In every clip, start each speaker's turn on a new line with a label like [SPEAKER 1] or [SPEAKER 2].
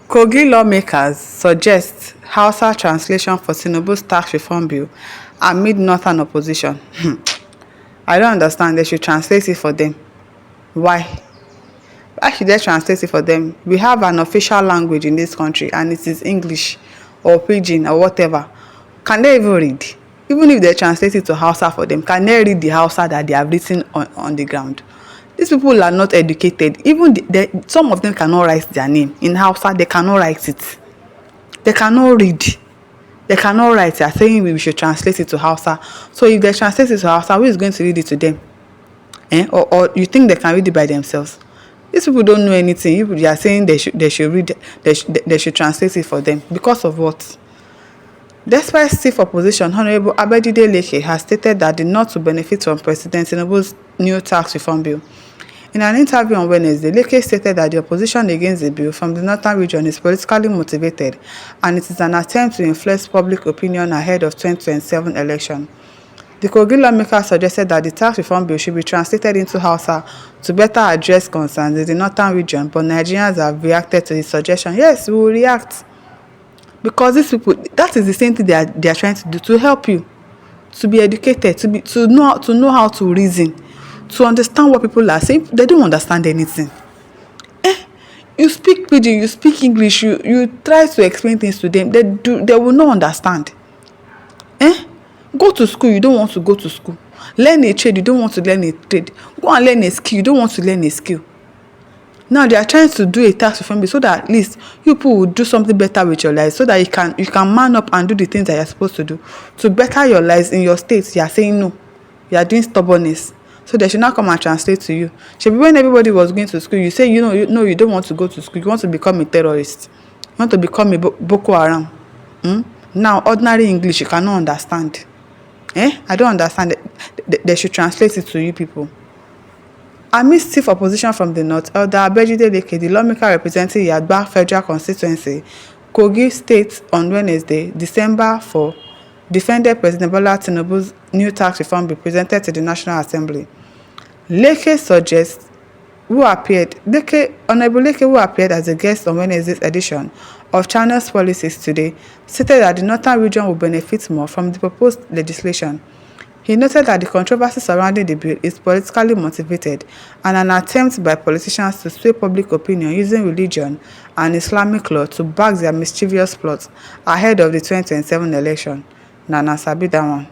[SPEAKER 1] Kogi lawmakers suggest Hausa translation for Tinubu's tax reform bill amid northern opposition. I don't understand. They should translate it for them. Why? Why should they translate it for them? We have an official language in this country and it is English or Pidgin or whatever. Can they even read? Even if they translate it to Hausa for them, can they read the Hausa that they have written on the ground? These people are not educated. Even some of them cannot write their name. In Hausa, they cannot write it. They cannot read. They cannot write. They are saying we should translate it to Hausa. So if they translate it to Hausa, who is going to read it to them? Or you think they can read it by themselves? These people don't know anything. They are saying they should read, they should translate it for them. Because of what? Despite stiff opposition, Honorable Abejide Leke has stated that the North will benefit from President Tinubu's new tax reform bill. In an interview on Wednesday, Leke stated that the opposition against the bill from the northern region is politically motivated and it is an attempt to influence public opinion ahead of 2027 election. The Kogi lawmaker suggested that the tax reform bill should be translated into Hausa to better address concerns in the northern region, but Nigerians have reacted to his suggestion. Yes, we will react. Because these people, that is the same thing they are trying to do, to help you, to be educated, to know how to reason, to understand what people are saying. They don't understand anything. You speak Pidgin, you speak English, you try to explain things to them, they will not understand. Go to school, you don't want to go to school. Learn a trade, you don't want to learn a trade. Go and learn a skill, you don't want to learn a skill. Now they are trying to do a tax reform so that at least you people will do something better with your lives, so that you can man up and do the things that you're supposed to do to better your lives in your state. You are saying no, you are doing stubbornness, so they should not come and translate to you. So when everybody was going to school, you say you don't want to go to school, you want to become a terrorist, you want to become a Boko Haram. Now ordinary English you cannot understand. I don't understand it. They should translate it to you people. Amid stiff opposition from the north, Elder Abejide Leke, the lawmaker representing Yagba Federal Constituency, Kogi State, on Wednesday, December 4, defended President Bola Tinubu's new tax reform bill presented to the National Assembly. Honorable Leke, who appeared as a guest on Wednesday's edition of Channel's Policies Today, stated that the northern region will benefit more from the proposed legislation. He noted that the controversy surrounding the bill is politically motivated and an attempt by politicians to sway public opinion using religion and Islamic law to back their mischievous plots ahead of the 2027 election. Nana sabi that one.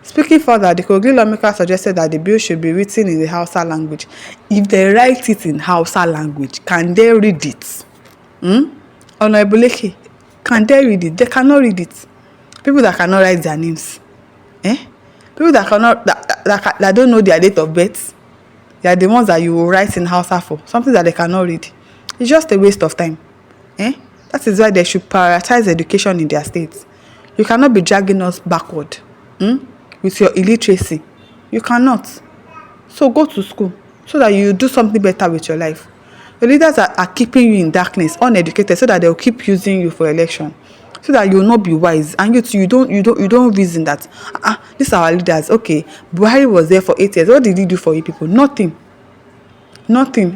[SPEAKER 1] Speaking further, the Kogi lawmaker suggested that the bill should be written in the Hausa language. If they write it in Hausa language, can they read it? Honorable Leke, can they read it? They cannot read it. People that cannot write their names. People that don't know their date of birth, they are the ones that you will write in Hausa for. Something that they cannot read. It's just a waste of time. That is why they should prioritize education in their states. You cannot be dragging us backward with your illiteracy. You cannot. So go to school so that you do something better with your life. The leaders are keeping you in darkness, uneducated, so that they will keep using you for election. So that you will not be wise, and you don't reason that these are our leaders. Okay, Buhari was there for 8 years. What did he do for you people? Nothing.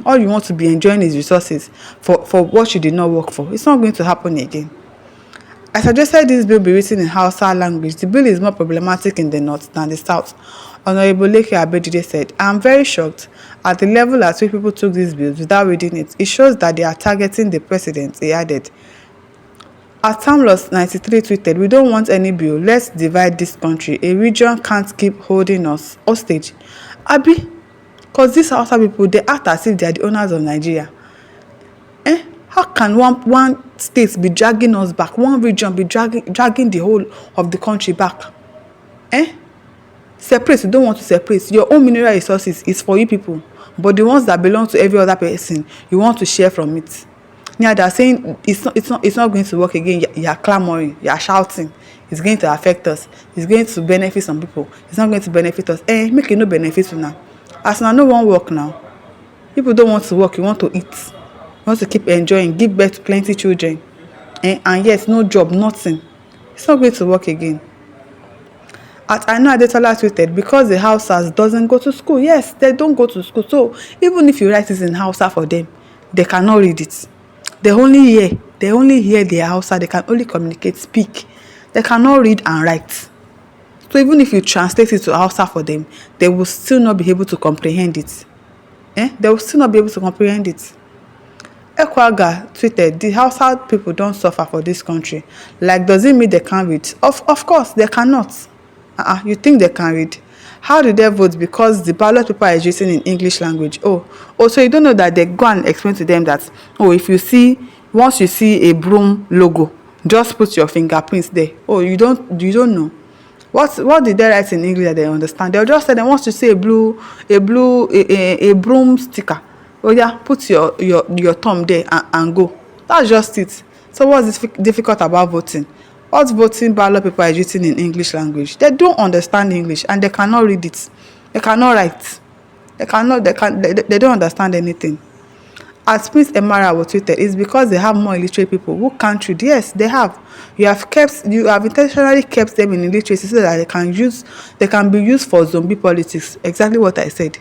[SPEAKER 1] All you want to be enjoying his resources for what you did not work for. It's not going to happen again. I suggested this bill be written in Hausa language. The bill is more problematic in the north than the south. Honorable Leke Abejide said, I am very shocked at the level at which people took these bills without reading it. It shows that they are targeting the president, he added. At Tamlos 93 tweeted, we don't want any bill. Let's divide this country. A region can't keep holding us hostage. Abi, because these Hausa people, they act as if they are the owners of Nigeria. How can one state be dragging us back? One region be dragging the whole of the country back? Separate, you don't want to separate. Your own mineral resources is for you people. But the ones that belong to every other person, you want to share from it. Yeah, they are saying it's not going to work again. You are clamoring, you are shouting. It's going to affect us. It's going to benefit some people. It's not going to benefit us. Make it no benefit now. As now, no one work now. People don't want to work. You want to eat. You want to keep enjoying. Give birth to plenty children. And yes, no job, nothing. It's not going to work again. At I know Adetola tweeted, because the Hausas doesn't go to school. Yes, they don't go to school. So even if you write it in Hausa for them, they cannot read it. They only hear the Hausa. They can only communicate, speak. They cannot read and write. So even if you translate it to Hausa for them, they will still not be able to comprehend it. They will still not be able to comprehend it. Ekwaga tweeted, the Hausa people don't suffer for this country. Like, does it mean they can't read? Of course, they cannot. You think they can read? How did they vote? Because the ballot paper is written in English language. So you don't know that they go and explain to them that, once you see a broom logo, just put your fingerprints there. You don't know. What did they write in English that they understand? They'll just say they want to see a broom sticker. Oh yeah, put your thumb there and go. That's just it. So what's difficult about voting? What voting ballot paper is written in English language? They don't understand English and they cannot read it. They cannot write. They don't understand anything. As Prince Emara was tweeted, it's because they have more illiterate people who can't read. Yes, they have. You have intentionally kept them in illiteracy so that they can be used for zombie politics. Exactly what I said.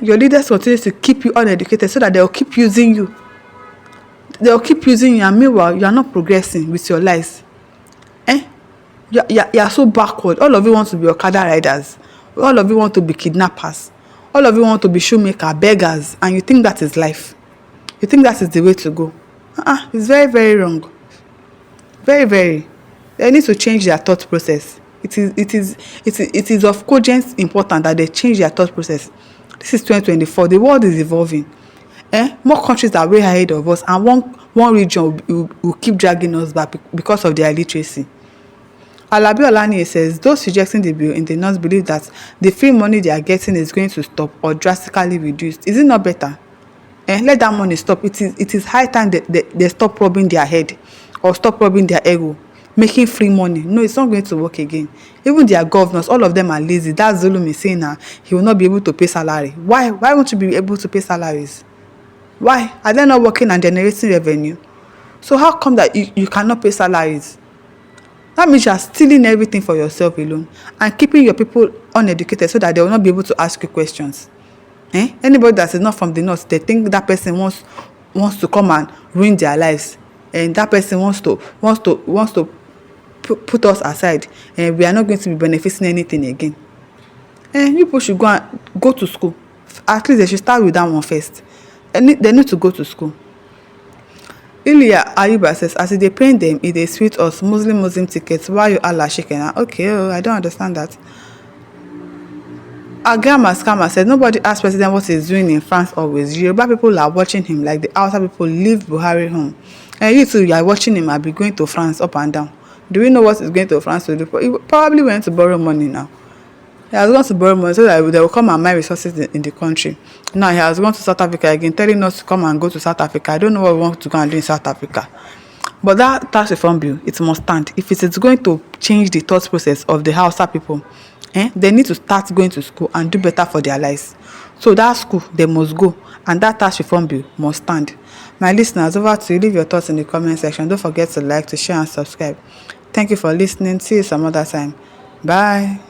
[SPEAKER 1] Your leaders continue to keep you uneducated so that they'll keep using you. And meanwhile, you are not progressing with your lives. You are so backward. All of you want to be Okada riders. All of you want to be kidnappers. All of you want to be shoemaker, beggars, and you think that is life. You think that is the way to go. It's very, very wrong. Very, very. They need to change their thought process. It is of cogent importance that they change their thought process. This is 2024. The world is evolving. More countries are way ahead of us, and one region will keep dragging us back because of their illiteracy. Alabi Olaniyi says those rejecting the bill in the north believe that the free money they are getting is going to stop or drastically reduced. Is it not better? Let that money stop. It is high time they stop rubbing their head or stop rubbing their ego, making free money. No, it's not going to work again. Even their governors, all of them are lazy. That Zulum is saying now he will not be able to pay salary. Why won't you be able to pay salaries? Why? Are they not working and generating revenue? So how come that you cannot pay salaries? That means you are stealing everything for yourself alone and keeping your people uneducated so that they will not be able to ask you questions. Anybody that is not from the north, they think that person wants to come and ruin their lives, and that person wants to put us aside, and we are not going to be benefiting anything again. People should go to school. At least they should start with that one first. They need to go to school. Ilya Ayuba says, as they paint them, it is sweet us Muslim tickets. Why you Allah shaking? Okay, I don't understand that. Agama Scammer said, nobody asked President what he's doing in France always. Yoruba people are watching him like the Hausa people leave Buhari home. And you too, you are watching him. I'll be going to France up and down. Do we know what he's going to France to do? He probably went to borrow money now. He has gone to borrow money so that they will come and mine resources in the country. Now he has gone to South Africa again, telling us to come and go to South Africa. I don't know what we want to go and do in South Africa. But that tax reform bill, it must stand. If it is going to change the thought process of the Hausa people, they need to start going to school and do better for their lives. So that school, they must go. And that tax reform bill must stand. My listeners, over to you. Leave your thoughts in the comment section. Don't forget to like, to share, and subscribe. Thank you for listening. See you some other time. Bye.